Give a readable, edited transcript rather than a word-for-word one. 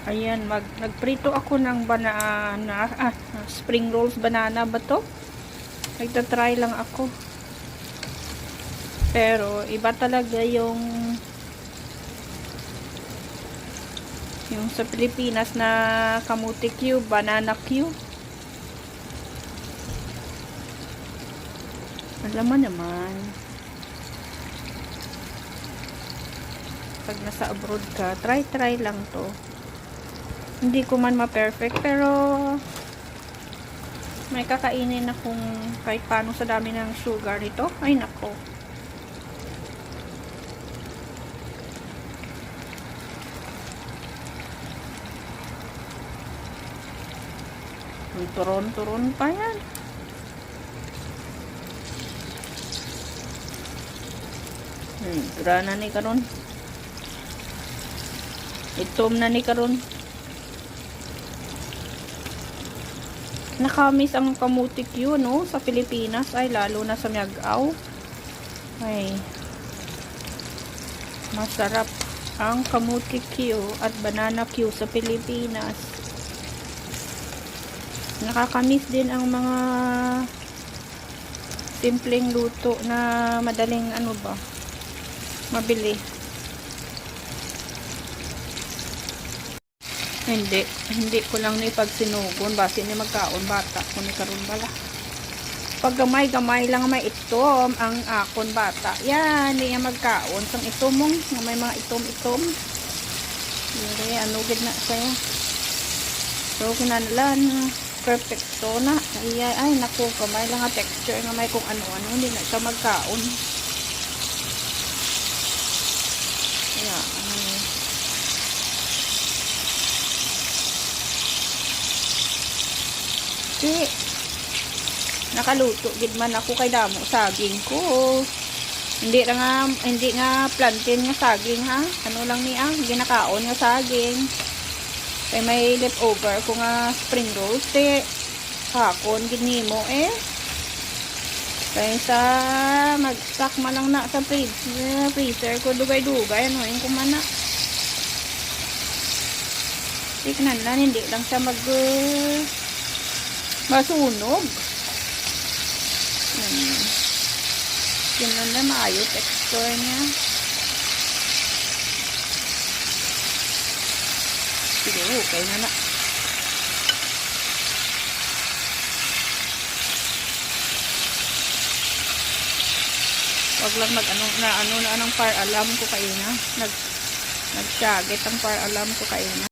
Ayan, nagprito ako ng banana, spring rolls banana ba to? Nagtatry lang ako. Pero, iba talaga yung sa Pilipinas na kamuti Q, banana Q. Alam mo naman, pag nasa abroad ka, try lang to. Hindi ko man ma-perfect, pero may kakainin akong kahit paano sa dami ng sugar nito. Ay nako. Turon-turon pa yan. Dura na ni karon. Itom na ni karon. Nakamiss ang kamuti Q, no? Sa Pilipinas. Ay, lalo na sa Miagao. Ay. Masarap ang kamuti Q at banana Q sa Pilipinas. Nakakamiss din ang mga simpleng luto na madaling mabili. Hindi ko lang ni pagsinugon base ni magkaon bata ko ni karon bala. Pag gamay lang may itom ang akon bata. Yan, niya magkaon sang itomong may mga itom. Dire gid na saya. So kinahanglan perfecto na. Ay naku, kamay lang nga texture nga may kung ano-ano hindi na siya magkaon. Yeah, nakaluto gid man ako kay damo saging ko. Hindi nga plantain nga saging ha. Ano lang niya, ginakaon nga saging. Kay may leftover ko nga spring rolls hakon gid nimo kay sa mag-stock man lang na sa freezer ko dugay-dugay ano yung kumana. Tignan lang hindi lang siya masunog. Tignan lang maayo texture niya. Sige, okay na. Wag lang anong par alam ko kayo na. Nagsyagit ang par alam ko kayo na.